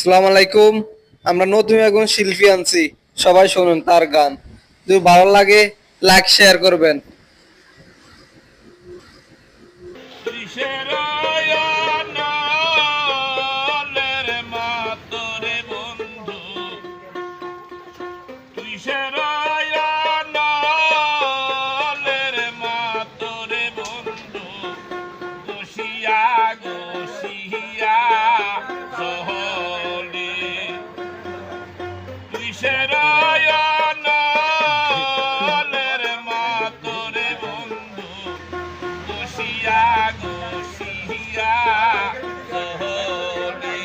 আসসালামু আলাইকুম। আমরা নতুন একজন শিল্পী আনছি, সবাই শুনুন তার গান। যদি ভালো লাগে লাইক শেয়ার করবেন। কিসের আয়ানালের মাতরে বন্ধু, কিসের আয়ানালের মাতরে বন্ধু, গসিয়া গসিয়া সহলে, কিসের আয়ানালের মাতরে বন্ধু, গসিয়া গসিয়া সহলে।